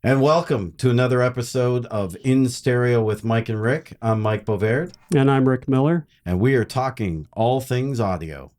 And welcome to another episode of In Stereo with Mike and Rick. I'm Mike Bovard. And I'm Rick Miller. And we are talking all things audio.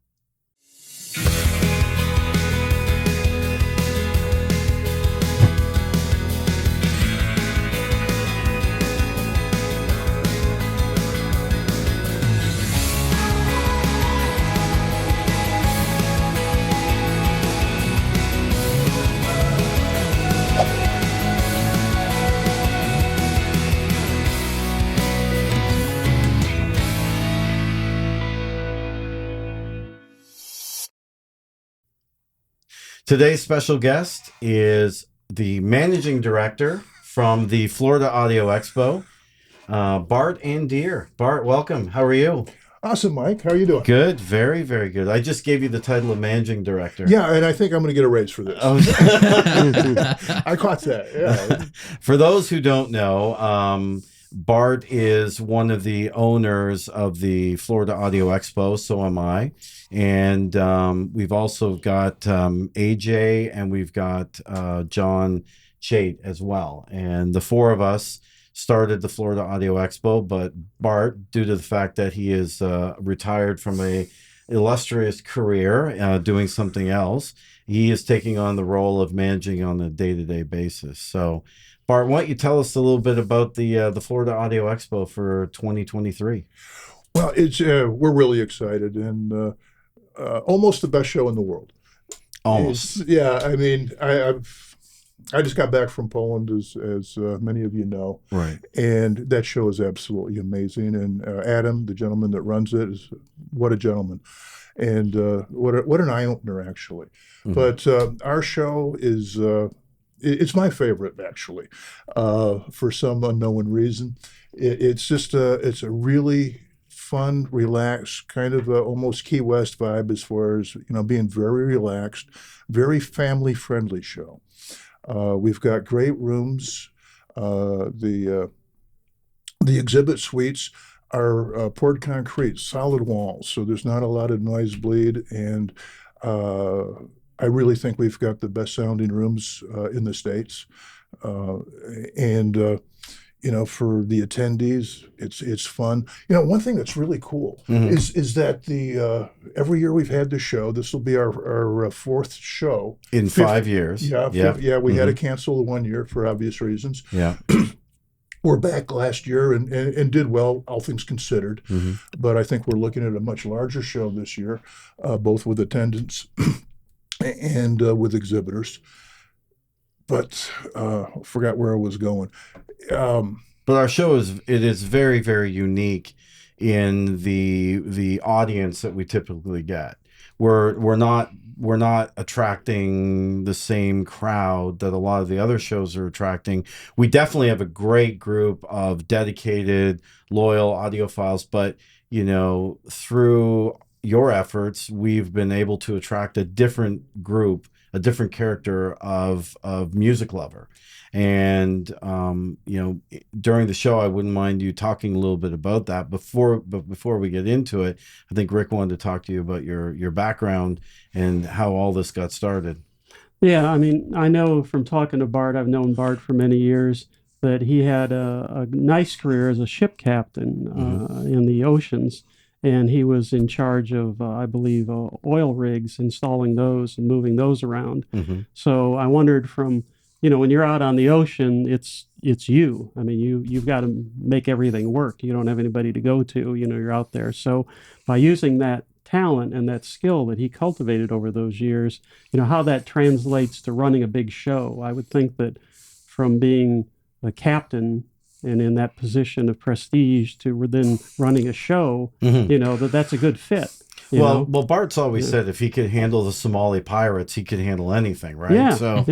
Today's special guest is the managing director from the Florida Audio Expo, Bart Andeer. Bart, welcome. How are you? Awesome, Mike. How are you doing? Good. Very, very good. I just gave you the title of managing director. Yeah, and I think I'm going to get a raise for this. Oh. I caught that. Yeah. For those who don't know, Bart is one of the owners of the Florida Audio Expo, so am I. And we've also got AJ and we've got John Chait as well. And the four of us started the Florida Audio Expo, but Bart, due to the fact that he is retired from a illustrious career doing something else, he is taking on the role of managing on a day-to-day basis. So Bart, why don't you tell us a little bit about the Florida Audio Expo for 2023? Well, it's we're really excited, and almost the best show in the world. Almost. Yeah, I mean, I just got back from Poland, as many of you know. Right. And that show is absolutely amazing. And Adam, the gentleman that runs it, is what a gentleman, and what an eye opener actually. Mm-hmm. But our show is. It's my favorite, actually, for some unknown reason. It's just it's a really fun, relaxed, kind of almost Key West vibe as far as, being very relaxed, very family-friendly show. We've got great rooms. The exhibit suites are poured concrete, solid walls, so there's not a lot of noise bleed, and I really think we've got the best sounding rooms in the States. For the attendees, it's fun. One thing that's really cool is that the every year we've had the show. This will be our fourth show. In 5 years. Yeah, we had to cancel the 1 year for obvious reasons. Yeah. We're back last year and did well, all things considered. Mm-hmm. But I think we're looking at a much larger show this year, both with attendance and with exhibitors. But forgot where I was going. But our show is very, very unique in the audience that we typically get. We're not attracting the same crowd that a lot of the other shows are attracting. We definitely have a great group of dedicated, loyal audiophiles, but through your efforts, we've been able to attract a different group, a different character of music lover. And, during the show, I wouldn't mind you talking a little bit about that. But before we get into it, I think Rick wanted to talk to you about your background and how all this got started. Yeah, I mean, I know from talking to Bart, I've known Bart for many years, that he had a nice career as a ship captain in the oceans. And he was in charge of, I believe, oil rigs, installing those and moving those around. Mm-hmm. So I wondered from, when you're out on the ocean, it's you. I mean, you've got to make everything work. You don't have anybody to go to. You're out there. So by using that talent and that skill that he cultivated over those years, how that translates to running a big show, I would think that from being a captain and in that position of prestige to then running a show, that's a good fit. Well, Bart's always said if he could handle the Somali pirates, he could handle anything, right? Yeah, so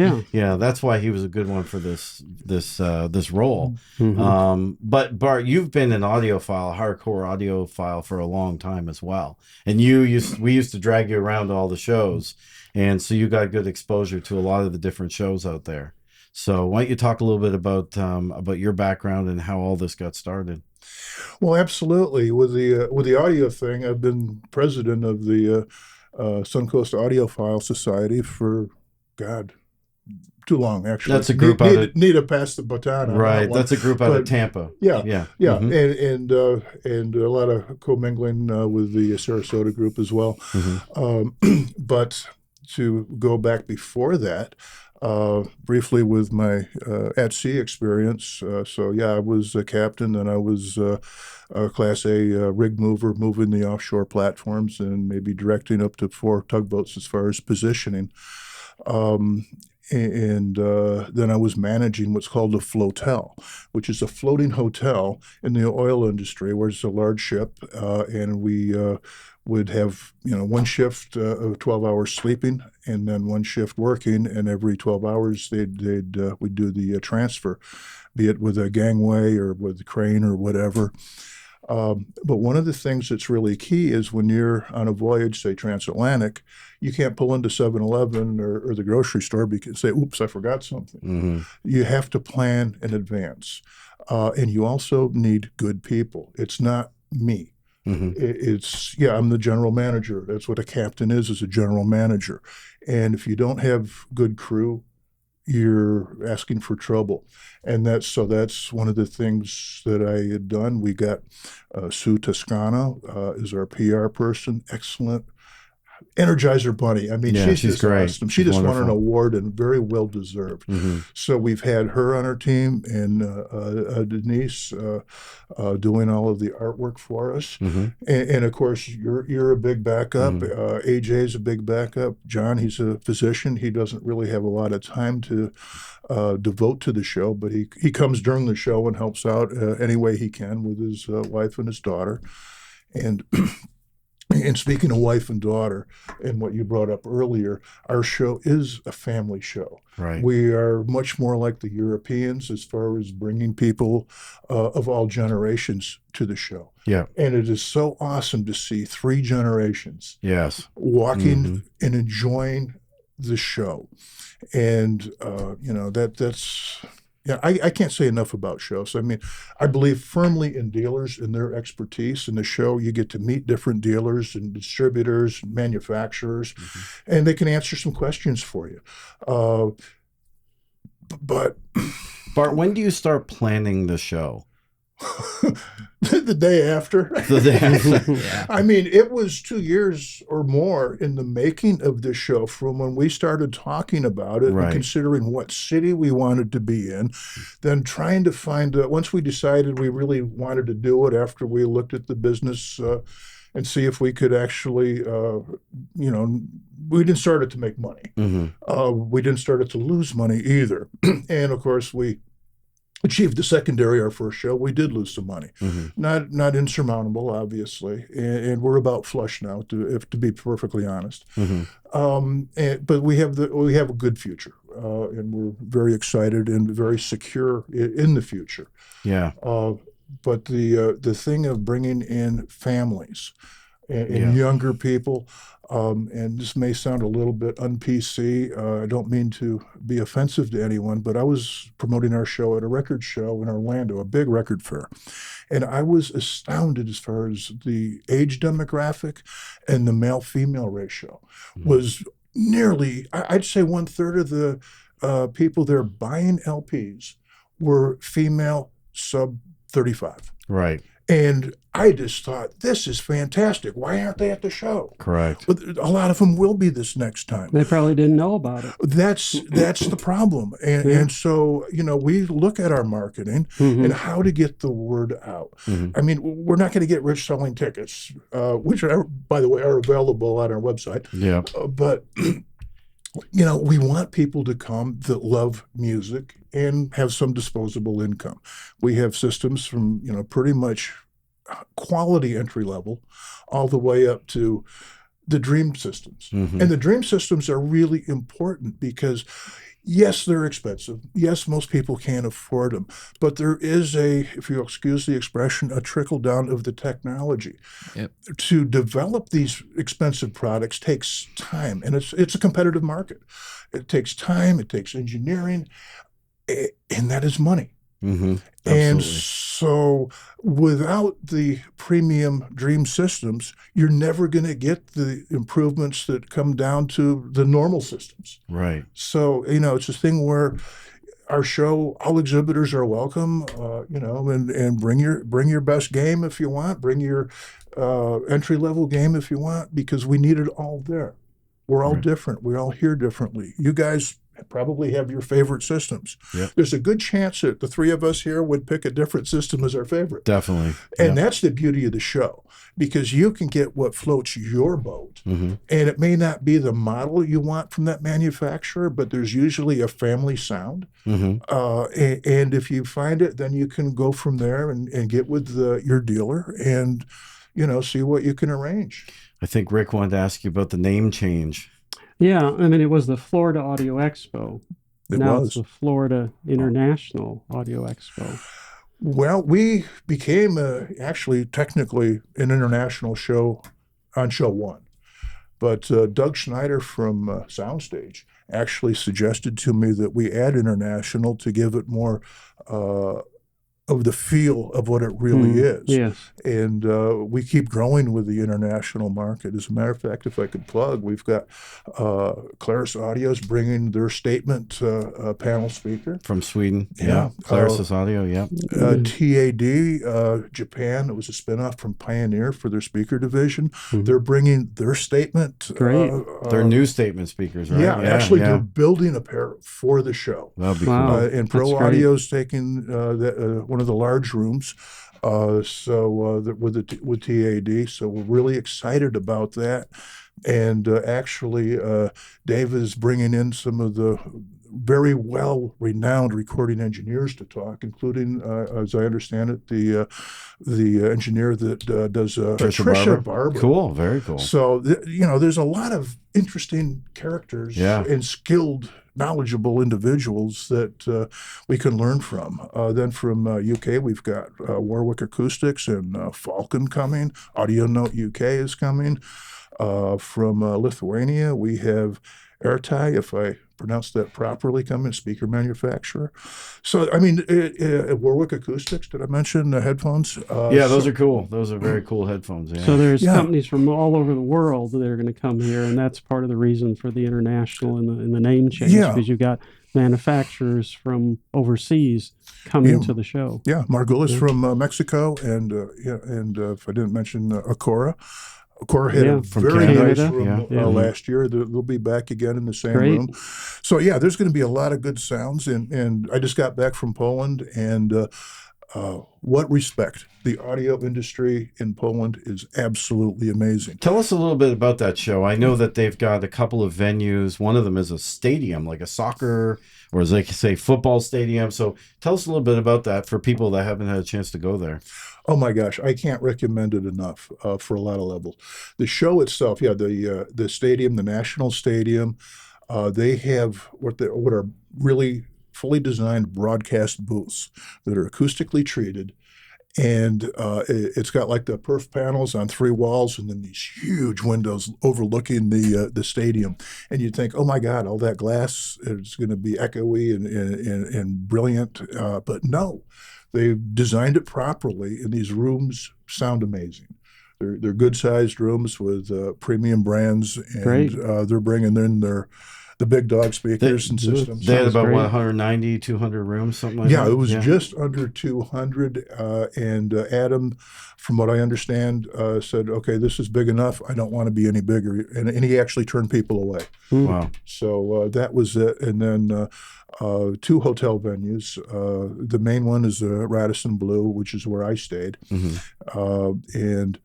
that's why he was a good one for this role. Mm-hmm. But Bart, you've been an audiophile, hardcore audiophile for a long time as well, and we used to drag you around to all the shows, and so you got good exposure to a lot of the different shows out there. So why don't you talk a little bit about your background and how all this got started? Well, absolutely. With the audio thing, I've been president of the Suncoast Audiophile Society for, too long, actually. That's a group out of Need to pass the baton on right. that one. That's a group out of But Tampa. yeah, Yeah. yeah, Mm-hmm. and a lot of commingling with the Sarasota group as well. But to go back before that, briefly with my at sea experience. So yeah, I was a captain, and I was a Class A rig mover, moving the offshore platforms, and maybe directing up to 4 tugboats as far as positioning. Um, and then I was managing what's called a flotel, which is a floating hotel in the oil industry, where it's a large ship, and we would have one shift of 12 hours sleeping, and then one shift working, and every 12 hours we'd do the transfer, be it with a gangway or with a crane or whatever. But one of the things that's really key is when you're on a voyage, say transatlantic, you can't pull into 7-Eleven or the grocery store because say, oops, I forgot something. You have to plan in advance. And you also need good people. It's not me. It's, yeah, I'm the general manager. That's what a captain is a general manager. And if you don't have good crew, you're asking for trouble. And that's one of the things that I had done. We got Sue Toscano is our PR person, excellent. Energizer Bunny. I mean, Yeah, she's she's just great. awesome. She She's just won an wonderful. award, and very well deserved. So we've had her on our team, and Denise doing all of the artwork for us. And of course, you're a big backup. AJ's a big backup. John, he's a physician. He doesn't really have a lot of time to devote to the show, but he comes during the show and helps out any way he can with his wife and his daughter. And and speaking of wife and daughter, and what you brought up earlier, our show is a family show. Right. We are much more like the Europeans as far as bringing people of all generations to the show. Yeah. And it is so awesome to see 3 generations Yes. walking and enjoying the show. And, that's... Yeah, I can't say enough about shows. I mean, I believe firmly in dealers and their expertise. In the show, you get to meet different dealers and distributors and manufacturers, and they can answer some questions for you. But Bart, when do you start planning the show? the day after. Yeah. I mean, it was 2 years or more in the making of this show, from when we started talking about it and considering what city we wanted to be in, then trying to find, once we decided we really wanted to do it, after we looked at the business and see if we could actually, we didn't start it to make money. We didn't start it to lose money either. And of course, we achieved the secondary our first show. We did lose some money, not insurmountable, obviously, and we're about flush now, to be perfectly honest. But we have a good future, and we're very excited and very secure in the future. Yeah. But the thing of bringing in families and younger people. And this may sound a little bit un-PC. I don't mean to be offensive to anyone, but I was promoting our show at a record show in Orlando, a big record fair. And I was astounded as far as the age demographic and the male-female ratio was nearly, I'd say 1/3 of the people there buying LPs were female sub 35. Right. And I just thought, this is fantastic. Why aren't they at the show? Correct. But a lot of them will be this next time. They probably didn't know about it. That's the problem. And so, we look at our marketing and how to get the word out. I mean, we're not going to get rich selling tickets, which are, by the way, are available on our website. Yeah. But we want people to come that love music and have some disposable income. We have systems from, pretty much quality entry level all the way up to the dream systems. And the dream systems are really important because, yes, they're expensive. Yes, most people can't afford them. But there is if you excuse the expression, a trickle down of the technology. Yep. To develop these expensive products takes time, and it's a competitive market. It takes time, it takes engineering, and that is money. Mm-hmm. And Absolutely. so without the premium Dream systems, you're never going to get the improvements that come down to the normal systems. Right. So, it's a thing where our show, all exhibitors are welcome, and bring your best game if you want, bring your entry level game if you want, because we need it all there. We're all Right. different. We all hear differently. You guys probably have your favorite systems. Yep. There's a good chance that the three of us here would pick a different system as our favorite. Definitely. And Yep. that's the beauty of the show, because you can get what floats your boat. Mm-hmm. And it may not be the model you want from that manufacturer, but there's usually a family sound. Mm-hmm. And if you find it, then you can go from there and get with your dealer and, see what you can arrange. I think Rick wanted to ask you about the name change. Yeah, I mean, it was the Florida Audio Expo. It Now was. it's the Florida International Audio Expo. Well, we became actually technically an international show on show one. But Doug Schneider from Soundstage actually suggested to me that we add international to give it more of the feel of what it really is. Yes. And we keep growing with the international market. As a matter of fact, if I could plug, we've got Claris Audio's bringing their statement panel speaker. From Sweden. Yeah. Claris Audio. Yeah. TAD, Japan, it was a spinoff from Pioneer for their speaker division. Mhm. They're bringing their statement. Great. They're new statement speakers, right? Yeah, actually, they're building a pair for the show. That'd be Wow. cool. And Pro That's great. Audio's taking one of the large rooms. With TAD, so we're really excited about that. And actually, Dave is bringing in some of the very well-renowned recording engineers to talk, including, as I understand it, the engineer that does Trisha Barber. Cool, very cool. So there's a lot of interesting characters and skilled, knowledgeable individuals that we can learn from. Then from UK, we've got Warwick Acoustics and Falcon coming. Audio Note UK is coming. From Lithuania, we have Airtai, if I pronounce that properly, coming, speaker manufacturer. So, I mean, Warwick Acoustics, did I mention the headphones? Those are cool. Those are very cool headphones. Yeah. So there's companies from all over the world that are going to come here, and that's part of the reason for the international and the name change, because you've got manufacturers from overseas coming to the show. Yeah, Margulis from Mexico, and if I didn't mention Acora. Acora had a very nice room last year. They'll be back again in the same room. So, there's going to be a lot of good sounds. And I just got back from Poland, and what respect. The audio industry in Poland is absolutely amazing. Tell us a little bit about that show. I know that they've got a couple of venues. One of them is a stadium, like a soccer, or as they say, football stadium. So tell us a little bit about that for people that haven't had a chance to go there. Oh my gosh, I can't recommend it enough for a lot of levels. The show itself, the stadium, the National Stadium, they have what are really fully designed broadcast booths that are acoustically treated. And it's got like the perf panels on 3 walls, and then these huge windows overlooking the stadium. And you'd think, oh my God, all that glass is going to be echoey and brilliant. But no, they've designed it properly, and these rooms sound amazing. They're good-sized rooms with premium brands, and they're bringing in the big dog speakers and systems. They had about 190, 200 rooms, something like that? Yeah, it was just under 200. And Adam, from what I understand, said, okay, this is big enough. I don't want to be any bigger. And he actually turned people away. Wow. So that was it. And then 2 hotel venues. The main one is Radisson Blu, which is where I stayed. Mm-hmm. And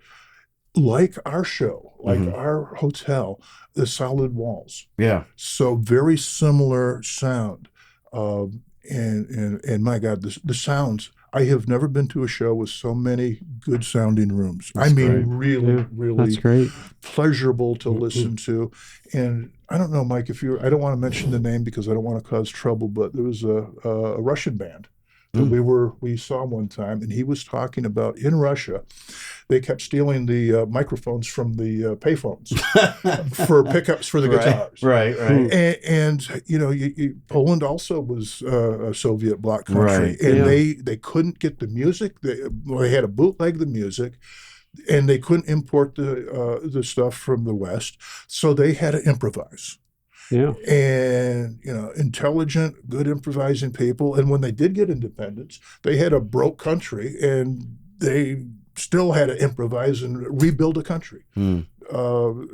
like our show, like our hotel, the solid walls. Yeah. So very similar sound. And my God, the sounds. I have never been to a show with so many good sounding rooms. That's great. Really That's great. pleasurable to listen to. And I don't know, Mike, I don't want to mention the name because I don't want to cause trouble, but there was a Russian band that we saw one time, and he was talking about in Russia, they kept stealing the microphones from the payphones for pickups for the guitars. Right. And Poland also was a Soviet bloc country, Right. and they couldn't get the music. They had to bootleg the music, and they couldn't import the stuff from the West, so they had to improvise. Yeah. And intelligent, good improvising people. And when they did get independence, they had a broke country, and they still had to improvise and rebuild a country.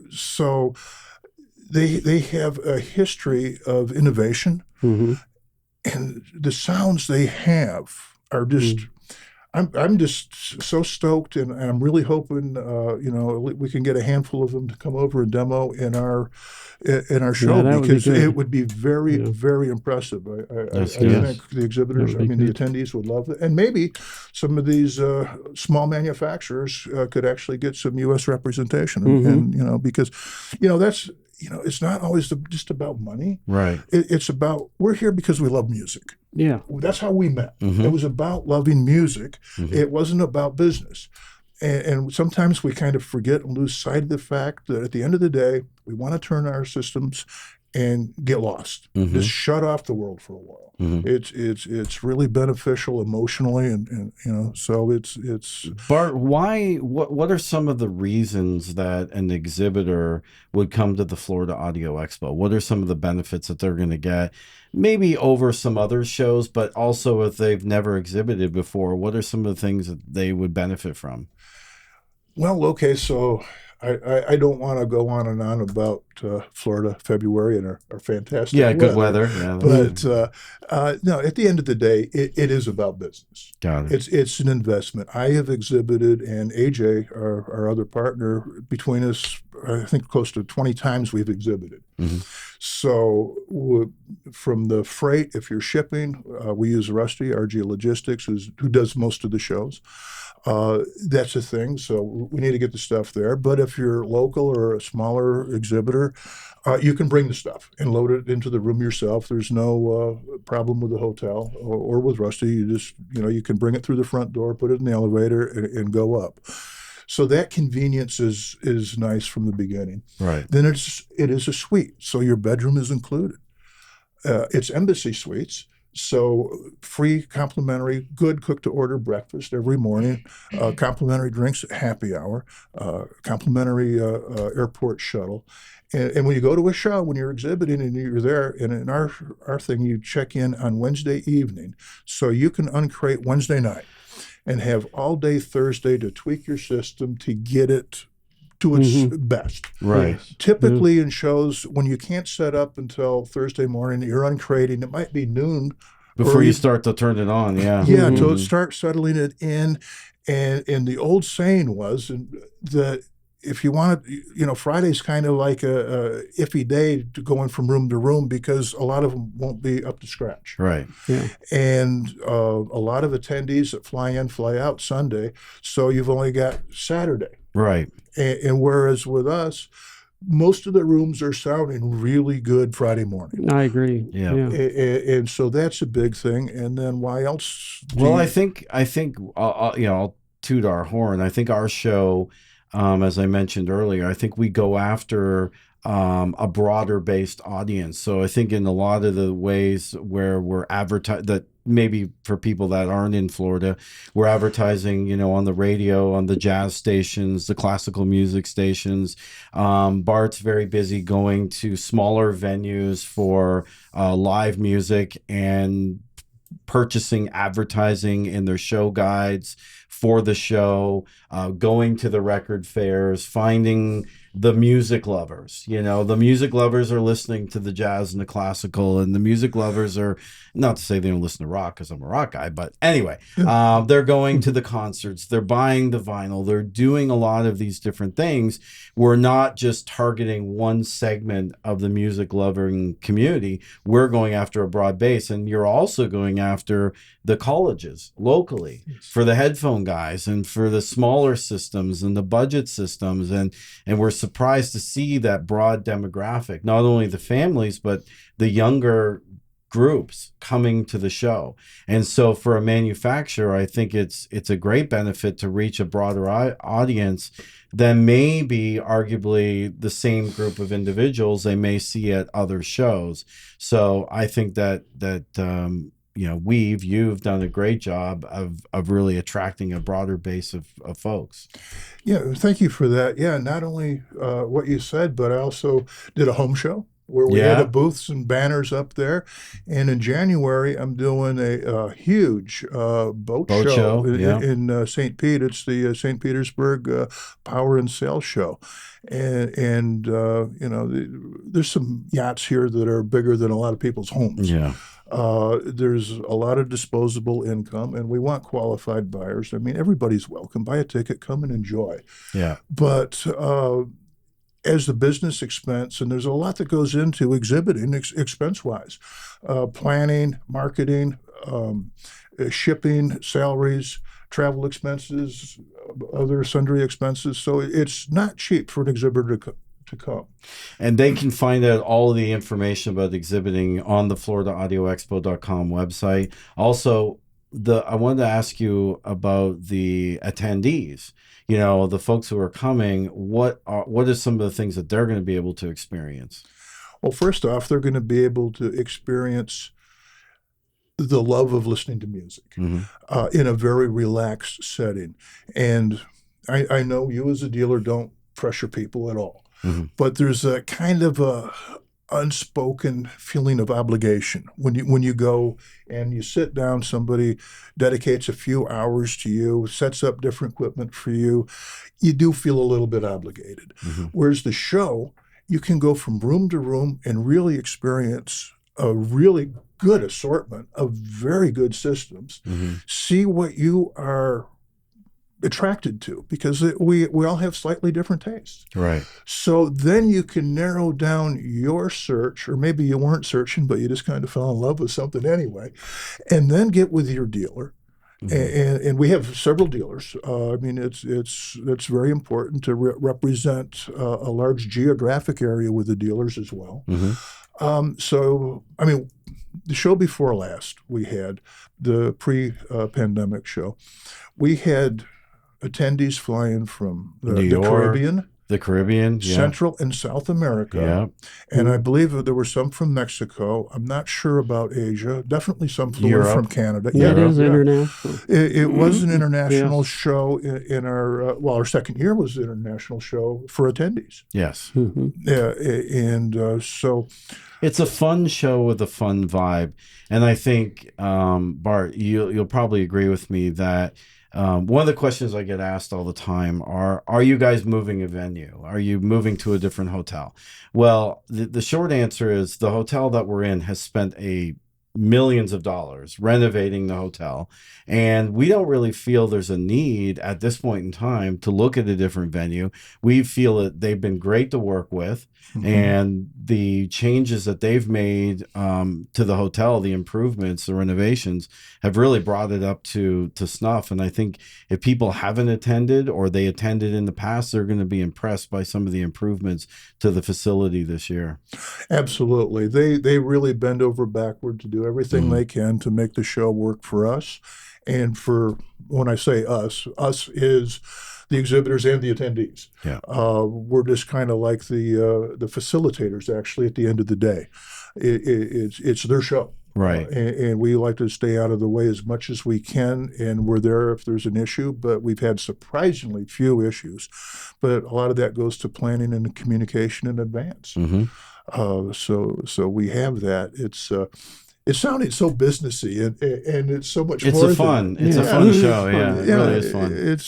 So they have a history of innovation, and the sounds they have are just. I'm just so stoked, and I'm really hoping we can get a handful of them to come over and demo in our show, because it would be very, very impressive. I think the exhibitors, the attendees would love it, and maybe some of these small manufacturers could actually get some U.S. representation, and because that's. It's not always just about money. Right. It's about, we're here because we love music. Yeah. That's how we met. It was about loving music. It wasn't about business. And sometimes we kind of forget and lose sight of the fact that at the end of the day, we want to turn our systems and get lost. Just shut off the world for a while. It's really beneficial emotionally, and so it's Bart, why? What are some of the reasons that an exhibitor would come to the Florida Audio Expo? What are some of the benefits that they're going to get, maybe over some other shows, but also if they've never exhibited before, what are some of the things that they would benefit from? Well, okay, so I don't want to go on and on about Florida, February, and our fantastic good weather. Yeah, but no, at the end of the day, it is about business. Got it. It's an investment. I have exhibited, and AJ, our other partner, between us, I think close to 20 times we've exhibited. So from the freight, if you're shipping, we use Rusty, RG Logistics, who does most of the shows. That's a thing. So we need to get the stuff there. But if you're local or a smaller exhibitor, you can bring the stuff and load it into the room yourself. There's no problem with the hotel or with Rusty. You just, you can bring it through the front door, put it in the elevator, and go up. So that convenience is nice from the beginning. Right. Then it is a suite. So your bedroom is included. It's embassy suites. So free, complimentary, good cook-to-order breakfast every morning, complimentary drinks at happy hour, complimentary airport shuttle. And when you go to a show, when you're exhibiting and you're there, and in our thing, you check in on Wednesday evening. So you can uncrate Wednesday night and have all day Thursday to tweak your system to get it to its best. Right. Typically in shows, when you can't set up until Thursday morning, you're uncrating, it might be noon. Before you start to turn it on, yeah. Yeah, to start settling it in. And the old saying was that if you want to, Friday's kind of like a iffy day to going from room to room, because a lot of them won't be up to scratch. Right. Yeah. And a lot of attendees that fly in, fly out Sunday, so you've only got Saturday. Right. And whereas with us, most of the rooms are sounding really good Friday morning. I agree. Yeah. And so that's a big thing. And then why else? I think I'll toot our horn. I think our show, as I mentioned earlier, I think we go after a broader based audience. So I think in a lot of the ways where we're advertising, that maybe for people that aren't in Florida, we're advertising, on the radio, on the jazz stations, the classical music stations. Bart's very busy going to smaller venues for live music and purchasing advertising in their show guides for the show, going to the record fairs, finding the music lovers. The music lovers are listening to the jazz and the classical, and the music lovers are, not to say they don't listen to rock because I'm a rock guy, but anyway, they're going to the concerts, they're buying the vinyl, they're doing a lot of these different things. We're not just targeting one segment of the music loving community. We're going after a broad base, and you're also going after the colleges locally for the headphone guys and for the smaller systems and the budget systems, and we're surprised to see that broad demographic, not only the families but the younger groups coming to the show. And so for a manufacturer, I think it's a great benefit to reach a broader audience than maybe arguably the same group of individuals they may see at other shows. So I think that you've done a great job of really attracting a broader base of folks. Yeah, thank you for that. Yeah, not only what you said, but I also did a home show where we had Yeah. a booths and banners up there. And in January, I'm doing a huge boat Boat show, yeah. in St. Pete. It's the St. Petersburg Power and Sail Show. And there's some yachts here that are bigger than a lot of people's homes. Yeah. There's a lot of disposable income, and we want qualified buyers. I mean, everybody's welcome. Buy a ticket, come and enjoy. Yeah. But as the business expense, and there's a lot that goes into exhibiting expense-wise, planning, marketing, shipping, salaries, travel expenses, other sundry expenses. So it's not cheap for an exhibitor to come. And they can find out all of the information about exhibiting on the FloridaAudioExpo.com website. Also, I wanted to ask you about the attendees. You know, the folks who are coming. What are some of the things that they're going to be able to experience? Well, first off, they're going to be able to experience the love of listening to music in a very relaxed setting. And I know you as a dealer don't pressure people at all. But there's a kind of a unspoken feeling of obligation when you go and you sit down. Somebody dedicates a few hours to you, sets up different equipment for you. You do feel a little bit obligated. Whereas the show, you can go from room to room and really experience a really good assortment of very good systems. See what you are attracted to, because we all have slightly different tastes. Right. So then you can narrow down your search, or maybe you weren't searching, but you just kind of fell in love with something anyway, and then get with your dealer. And we have several dealers. I mean, it's very important to represent a large geographic area with the dealers as well. So, I mean, the show before last, we had the pre-pandemic show. We had attendees flying from New York, the Caribbean, yeah. Central and South America. Yeah. And I believe that there were some from Mexico. I'm not sure about Asia. Definitely some flew in from Canada. Yeah, it is international. It was an international show in our, our second year was an international show for attendees. Yes. Yeah, and so... It's a fun show with a fun vibe. And I think, Bart, you'll probably agree with me that one of the questions I get asked all the time are you guys moving a venue? Are you moving to a different hotel? Well, the short answer is the hotel that we're in has spent millions of dollars renovating the hotel, and we don't really feel there's a need at this point in time to look at a different venue. We feel that they've been great to work with, and the changes that they've made to the hotel, the improvements, the renovations, have really brought it up to snuff. And I think if people haven't attended or they attended in the past, they're going to be impressed by some of the improvements to the facility this year. Absolutely. They really bend over backward to do everything they can to make the show work for us. And for, when I say us is the exhibitors and the attendees. Yeah. We're just kind of like the facilitators, actually, at the end of the day. It's their show. Right. And we like to stay out of the way as much as we can, and we're there if there's an issue, but we've had surprisingly few issues. But a lot of that goes to planning and communication in advance. So we have that. It sounded so businessy, and it's so much more. It's a fun show. Yeah, it really is fun. It's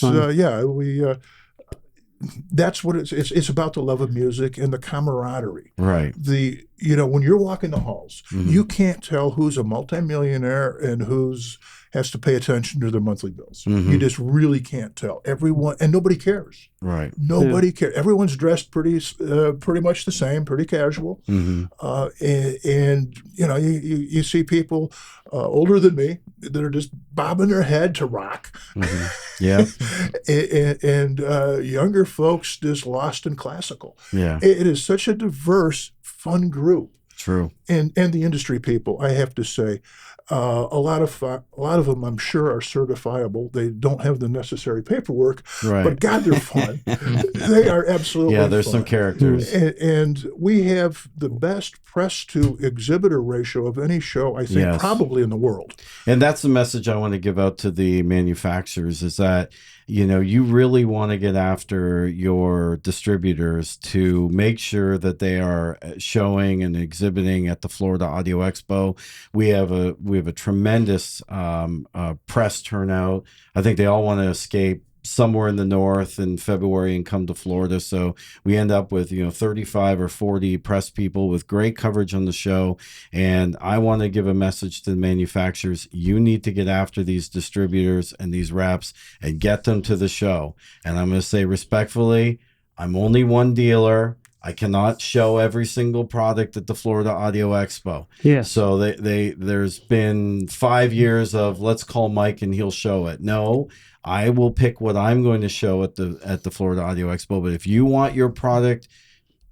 that's what it's about, the love of music and the camaraderie. Right. When you're walking the halls, you can't tell who's a multimillionaire and who's has to pay attention to their monthly bills. You just really can't tell. Everyone, and nobody cares. Right. Nobody cares. Everyone's dressed pretty much the same, pretty casual. And you see people older than me that are just bobbing their head to rock. Yeah. and younger folks just lost in classical. Yeah. It is such a diverse, fun group. True. And the industry people, I have to say, a lot of them, I'm sure, are certifiable. They don't have the necessary paperwork, Right. but God, they're fun. They are absolutely Yeah, there's fun. some characters. And we have the best press to exhibitor ratio of any show, I think, Yes. probably in the world. And that's the message I want to give out to the manufacturers, is that, you know, you really want to get after your distributors to make sure that they are showing and exhibiting at the Florida Audio Expo. We have a tremendous press turnout. I think they all want to escape somewhere in the north in February and come to Florida. So we end up with, 35 or 40 press people with great coverage on the show. And I want to give a message to the manufacturers. You need to get after these distributors and these reps and get them to the show. And I'm going to say respectfully, I'm only one dealer. I cannot show every single product at the Florida Audio Expo. Yes. So there's been 5 years of let's call Mike and he'll show it. No, I will pick what I'm going to show at the Florida Audio Expo. But if you want your product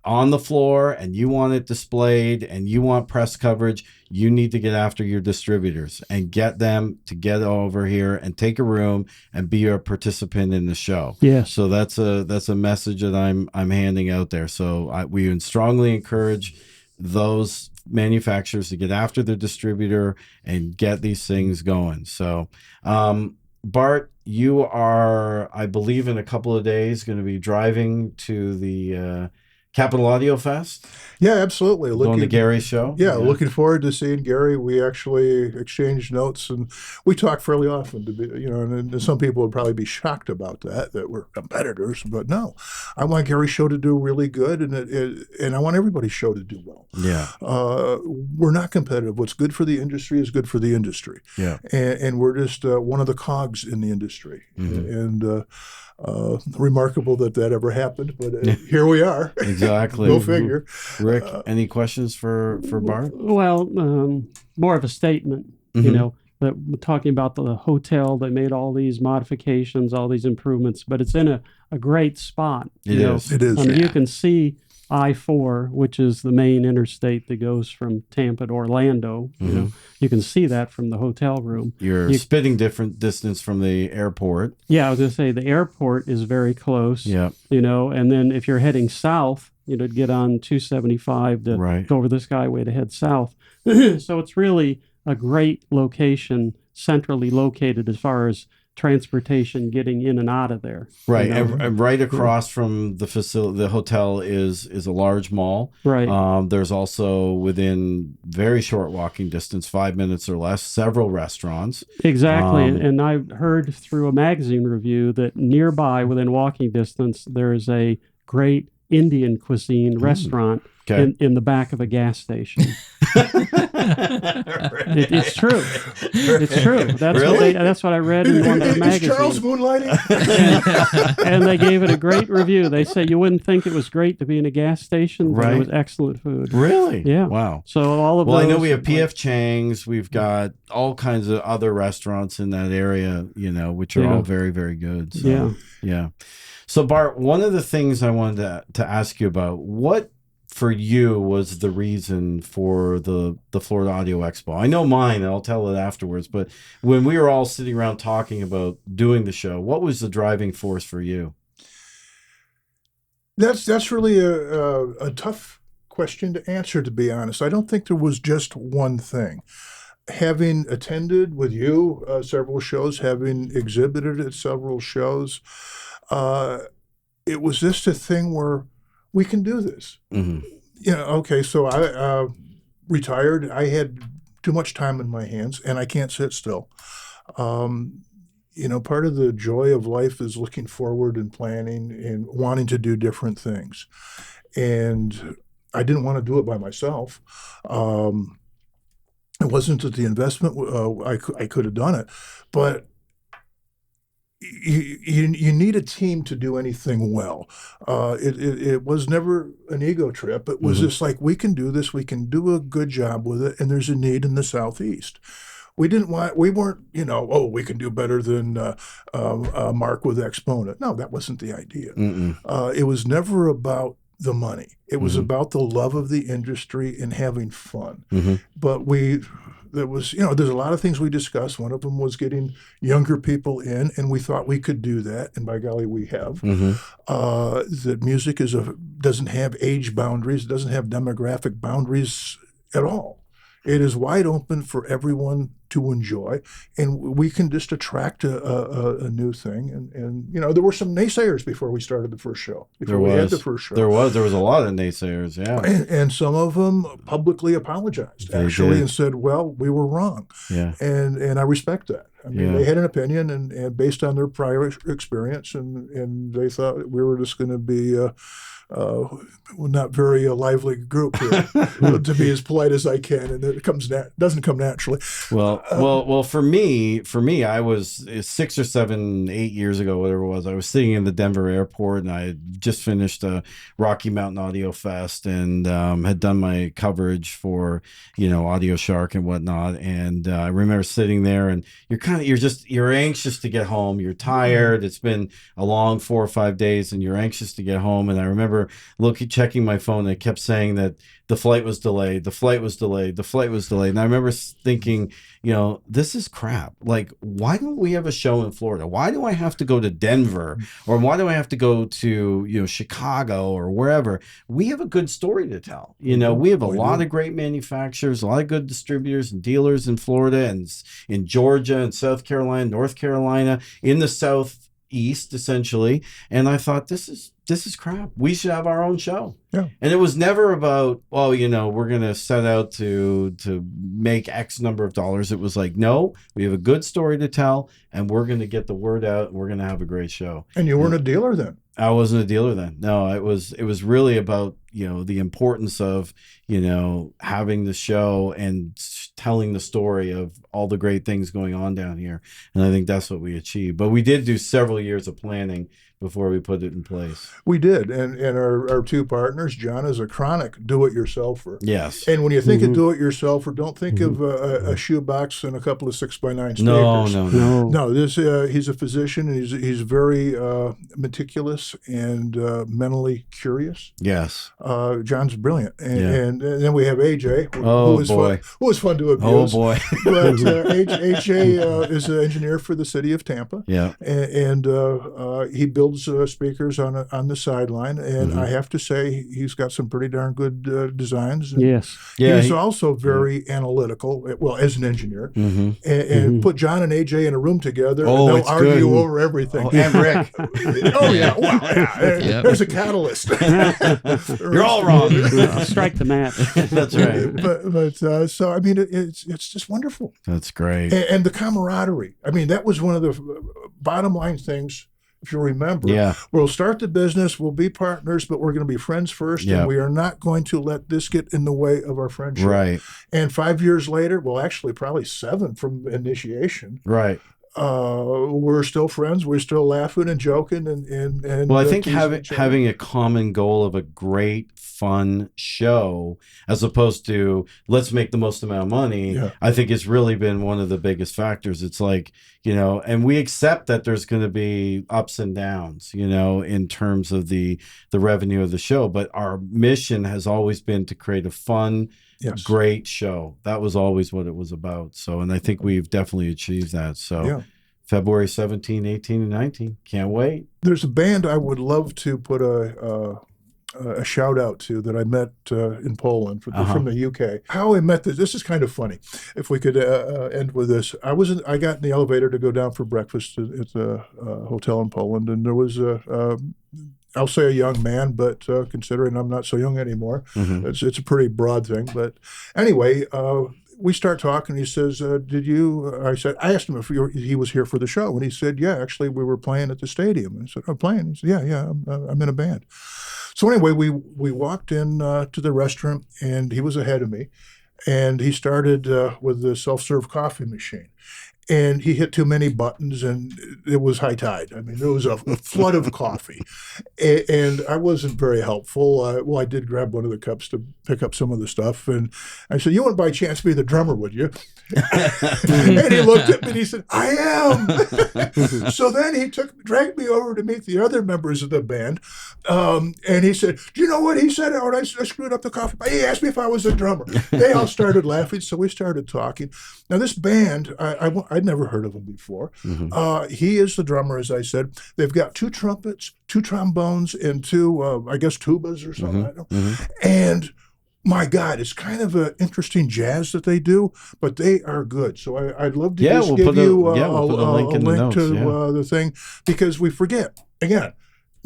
on the floor and you want it displayed and you want press coverage, you need to get after your distributors and get them to get over here and take a room and be a participant in the show. Yes. So that's a message that I'm handing out there. So we strongly encourage those manufacturers to get after their distributor and get these things going. So, Bart, you are, I believe, in a couple of days going to be driving to the Capital Audio Fest. Yeah, absolutely. Going to Gary's show. Yeah, looking forward to seeing Gary. We actually exchanged notes, and we talk fairly often. And some people would probably be shocked about that we're competitors, but no, I want Gary's show to do really good, and I want everybody's show to do well. Yeah. We're not competitive. What's good for the industry is good for the industry. Yeah. And we're just one of the cogs in the industry, Mm-hmm. and. Remarkable that ever happened, but here we are. Exactly. Go figure. Rick, any questions for Bart? Well, more of a statement, Mm-hmm. that we're talking about the hotel that made all these modifications, all these improvements, but it's in a great spot. It is. It is. I mean, you can see I-4, which is the main interstate that goes from Tampa to Orlando. Mm-hmm. You can see that from the hotel room. You're spitting different distance from the airport. Yeah, I was going to say the airport is very close. Yeah. And then if you're heading south, to get on 275 to Right. go over the Skyway to head south. So it's really a great location, centrally located as far as transportation getting in and out of there. Right. And right across from the facility, the hotel is a large mall. Right. There's also within very short walking distance, 5 minutes or less, several restaurants. Exactly. And I heard through a magazine review that nearby, within walking distance, there's a great Indian cuisine restaurant in the back of a gas station. It's true. It's true. That's what I read in one of the magazines. Is Charles moonlighting? and they gave it a great review. They said you wouldn't think it was great to be in a gas station, but it was excellent food. Really? Yeah. Wow. So all of those. Well, I know we have P.F. Chang's. We've got all kinds of other restaurants in that area, which are all very, very good. So, yeah. So, Bart, one of the things I wanted to ask you about, what for you was the reason for the Florida Audio Expo? I know mine, and I'll tell it afterwards, but when we were all sitting around talking about doing the show, what was the driving force for you? That's really a tough question to answer, to be honest. I don't think there was just one thing. Having attended with you several shows, having exhibited at several shows, it was just a thing where we can do this. Mm-hmm. Okay, so I retired. I had too much time in my hands, and I can't sit still. Part of the joy of life is looking forward and planning and wanting to do different things. And I didn't want to do it by myself. It wasn't that the investment, I could have done it, but you need a team to do anything well. It was never an ego trip. It was just like, we can do this. We can do a good job with it. And there's a need in the Southeast. We weren't, we can do better than Mark with Exponent. No, that wasn't the idea. It was never about the money. It was about the love of the industry and having fun. But there was, there's a lot of things we discussed. One of them was getting younger people in, and we thought we could do that, and by golly, we have. That music doesn't have age boundaries, it doesn't have demographic boundaries at all. It is wide open for everyone to enjoy, and we can just attract a new thing. And there were some naysayers before we started the first show. There was a lot of naysayers, yeah. And some of them publicly apologized, actually, and said, "Well, we were wrong." Yeah. And I respect that. I mean, they had an opinion, and based on their prior experience, and they thought we were just going to be not very lively group here, to be as polite as I can, and it doesn't come naturally. Well, for me, I was 6 or 7, 8 years ago, whatever it was. I was sitting in the Denver airport, and I had just finished a Rocky Mountain Audio Fest, and had done my coverage for Audio Shark and whatnot. And I remember sitting there, and you're anxious to get home. You're tired. It's been a long 4 or 5 days, and you're anxious to get home. And I remember checking my phone, and it kept saying that the flight was delayed, the flight was delayed, the flight was delayed. And I remember thinking, this is crap. Like, why don't we have a show in Florida? Why do I have to go to Denver? Or why do I have to go to, Chicago or wherever? We have a good story to tell. We have a lot of great manufacturers, a lot of good distributors and dealers in Florida and in Georgia and South Carolina, North Carolina, in the Southeast, essentially. And I thought, this is crap. We should have our own show. Yeah. And it was never about, we're going to set out to make X number of dollars. It was like, no, we have a good story to tell, and we're going to get the word out, and we're going to have a great show. And you weren't a dealer then? I wasn't a dealer then. No, it was really about, the importance of, having the show and telling the story of all the great things going on down here. And I think that's what we achieved. But we did do several years of planning before we put it in place. We did. And our two partners, John is a chronic do-it-yourselfer. Yes. And when you think of do-it-yourselfer, don't think of a shoebox and a couple of 6x9 speakers. No. He's a physician, and he's very meticulous and mentally curious. Yes. John's brilliant. And then we have AJ, who was fun to abuse. Oh, boy. But AJ is an engineer for the city of Tampa. Yeah. And he builds speakers on the sideline, and I have to say he's got some pretty darn good designs. And yes, he's also very analytical. Well, as an engineer, and put John and AJ in a room together, and they'll argue over everything. Oh, and Rick. There's a catalyst. You're all wrong. Strike the match. That's right. But so I mean, it's just wonderful. That's great. And the camaraderie. I mean, that was one of the bottom line things. If you remember, we'll start the business, we'll be partners, but we're going to be friends first, and we are not going to let this get in the way of our friendship. Right. And 5 years later, well, actually probably 7 from initiation. Right. We're still friends. We're still laughing and joking. And well, I think having a common goal of a great, fun show, as opposed to let's make the most amount of money, I think it's really been one of the biggest factors. It's like, and we accept that there's going to be ups and downs, in terms of the revenue of the show. But our mission has always been to create a fun, great show. That was always what it was about. So, and I think we've definitely achieved that. So February 17, 18, and 19. Can't wait. There's a band I would love to put a shout out to that I met in Poland from the UK. How I met this is kind of funny. If we could end with this, I got in the elevator to go down for breakfast at the hotel in Poland, and there was I'll say a young man, but considering I'm not so young anymore, it's a pretty broad thing. But anyway, we start talking. He says, I asked him if he was here for the show, and he said, yeah, actually we were playing at the stadium. I said, oh, playing? He said, yeah, I'm in a band. So anyway, we walked in to the restaurant, and he was ahead of me, and he started with the self-serve coffee machine. and he hit too many buttons, and it was high tide. I mean, there was a flood of coffee, and I wasn't very helpful. Well, I did grab one of the cups to pick up some of the stuff, and I said, "You wouldn't by chance be the drummer, would you?" And he looked at me and he said, "I am." So then he dragged me over to meet the other members of the band, and he said, "Do you know what he said? Oh, I screwed up the coffee." He asked me if I was a drummer. They all started laughing, so we started talking. Now, this band, I'd never heard of him before. He is the drummer, as I said. They've got 2 trumpets, 2 trombones, and 2, I guess, tubas or something. I don't know. And my God, it's kind of an interesting jazz that they do, but they are good. So I'd love to just give you a link to the thing, because we forget, again,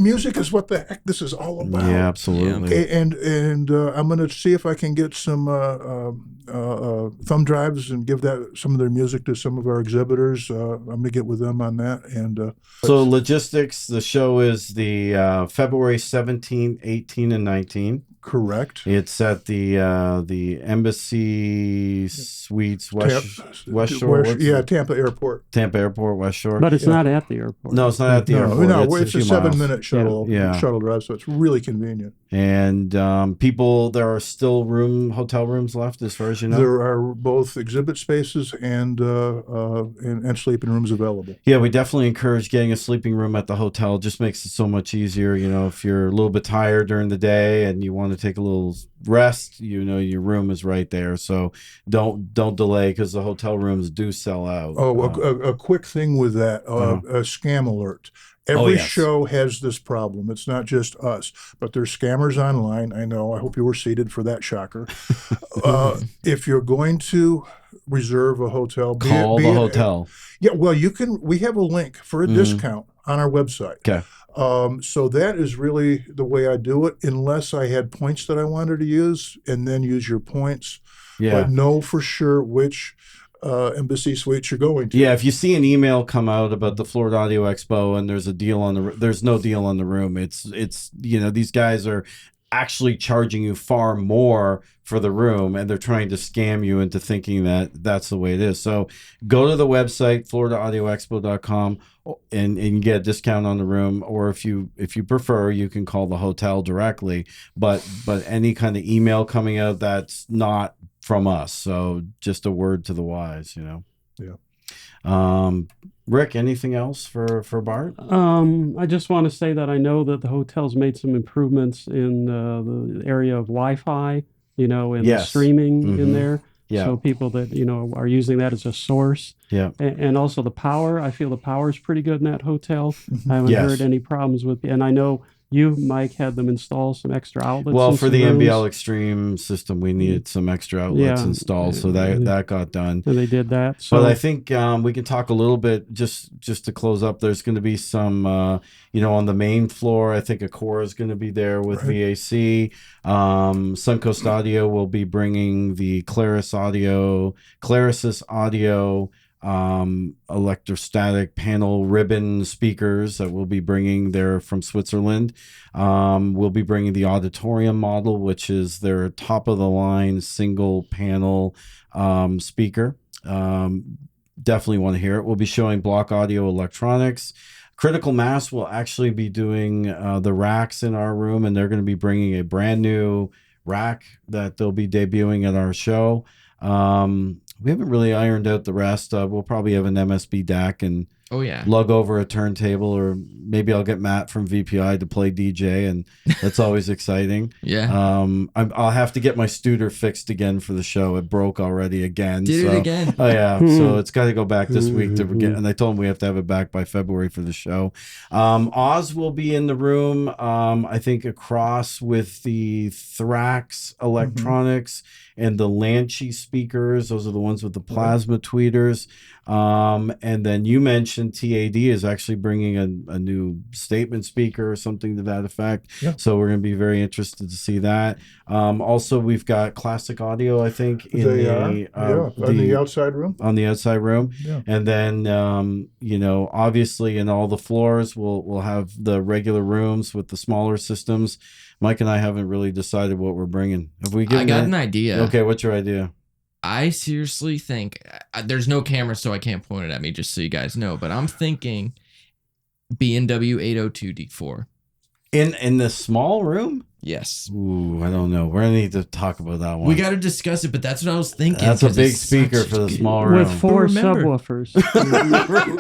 music is what the heck this is all about. Yeah, absolutely. And I'm going to see if I can get some thumb drives and give some of their music to some of our exhibitors. I'm going to get with them on that. And so logistics, the show is the February 17th, 18, and 19. Correct. It's at the Embassy Suites West Shore. Tampa Airport. Tampa Airport, West Shore. But it's not at the airport. No, it's not at the airport. No, it's a 7-minute shuttle drive, so it's really convenient. And there are still hotel rooms left, as far as you know? There are both exhibit spaces and sleeping rooms available. Yeah, we definitely encourage getting a sleeping room at the hotel. It just makes it so much easier. If you're a little bit tired during the day and you want to take a little rest, your room is right there. So don't delay, because the hotel rooms do sell out. A quick thing with that, a scam alert. Every show has this problem. It's not just us, but there's scammers online. I know. I hope you were seated for that shocker. If you're going to reserve a hotel, call the hotel. Yeah, well, you can. We have a link for a discount on our website. Okay. So that is really the way I do it, unless I had points that I wanted to use, and then use your points. Yeah. But know for sure which Embassy Suites you're going to. Yeah, if you see an email come out about the Florida Audio Expo and there's no deal on the room. It's these guys are actually charging you far more for the room, and they're trying to scam you into thinking that that's the way it is. So go to the website, floridaaudioexpo.com, and you get a discount on the room, or if you prefer, you can call the hotel directly. But any kind of email coming out, that's not from us. So just a word to the wise, Yeah. Rick, anything else for Bart? I just want to say that I know that the hotel's made some improvements in the area of Wi-Fi, and the streaming in there. Yeah. So people that, are using that as a source. Yeah. And also the power. I feel the power is pretty good in that hotel. I haven't heard any problems with it. And I know you, Mike, had them install some extra outlets. Well, for the NBL Extreme system, we needed some extra outlets installed, so that got done. And they did that. So, but I think we can talk a little bit just to close up. There's going to be some, on the main floor. I think Acora is going to be there with VAC. Suncoast Audio will be bringing the Claris Audio electrostatic panel ribbon speakers that we'll be bringing there from Switzerland. We'll be bringing the auditorium model, which is their top of the line single panel speaker. Definitely want to hear it. We'll be showing Block Audio electronics. Critical Mass will actually be doing the racks in our room, and they're going to be bringing a brand new rack that they'll be debuting at our show. We haven't really ironed out the rest. We'll probably have an MSB DAC and lug over a turntable, or maybe I'll get Matt from VPI to play DJ, and that's always exciting. Yeah. I'll have to get my Studer fixed again for the show. It broke already again. Did it again? Oh yeah. So it's got to go back this week to get, and I told him we have to have it back by February for the show. Oz will be in the room. I think across with the Thrax electronics and the Lanchi speakers. Those are the ones with the plasma tweeters. And then you mentioned TAD is actually bringing a new statement speaker or something to that effect. Yeah. So we're going to be very interested to see that. Also, we've got Classic Audio, I think, on the outside room. On the outside room. Yeah. And then, obviously in all the floors, we'll have the regular rooms with the smaller systems. Mike and I haven't really decided what we're bringing. Have we given I got an idea. Okay, what's your idea? I seriously think there's no camera, so I can't point it at me, just so you guys know. But I'm thinking B&W 802 D4. In the small room? Yes. Ooh, I don't know. We're gonna need to talk about that one. We got to discuss it, but that's what I was thinking. That's a 'cause big it's speaker such for the good- small room. With 4 remember- subwoofers.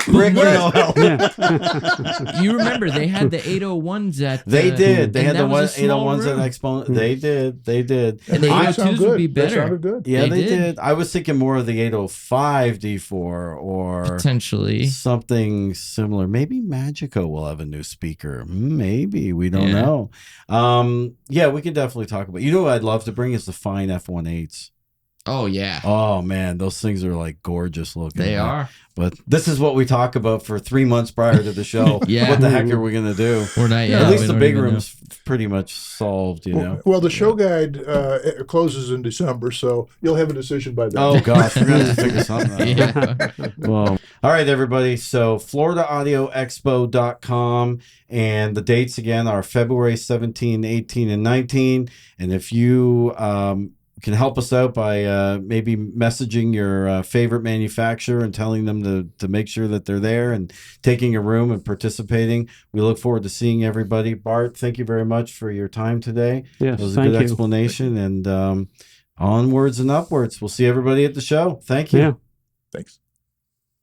Rick, you know how- Yeah. You remember they had the 801s at They did. They and had the that was a 801s small at room. Expo. They did. They did. And the They 802s sound would be good. They better. sounded good. Yeah, They they did. did. I was thinking more of the 805 D4 or Potentially. something similar. Maybe Magico will have a new speaker. Maybe. We don't Yeah. know. Yeah, we can definitely talk about. You know what I'd love to bring is the fine F18s. Oh, yeah. Oh man, those things are like gorgeous looking. They are. But this is what we talk about for 3 months prior to the show. Yeah. What the heck are we gonna do? We're not yet. At least We the don't big even know. room's pretty much solved, you know. Well, the show guide it closes in December, so you'll have a decision by then. Oh gosh, we're gonna have to figure something out. Yeah. Well, all right, everybody. So FloridaAudioExpo.com, and the dates again are February 17, 18, and 19. And if you can help us out by maybe messaging your favorite manufacturer and telling them to make sure that they're there and taking a room and participating. We look forward to seeing everybody. Bart, thank you very much for your time today. Yes, It was a thank good you. explanation, and onwards and upwards. We'll see everybody at the show. Thank you. Yeah. Thanks.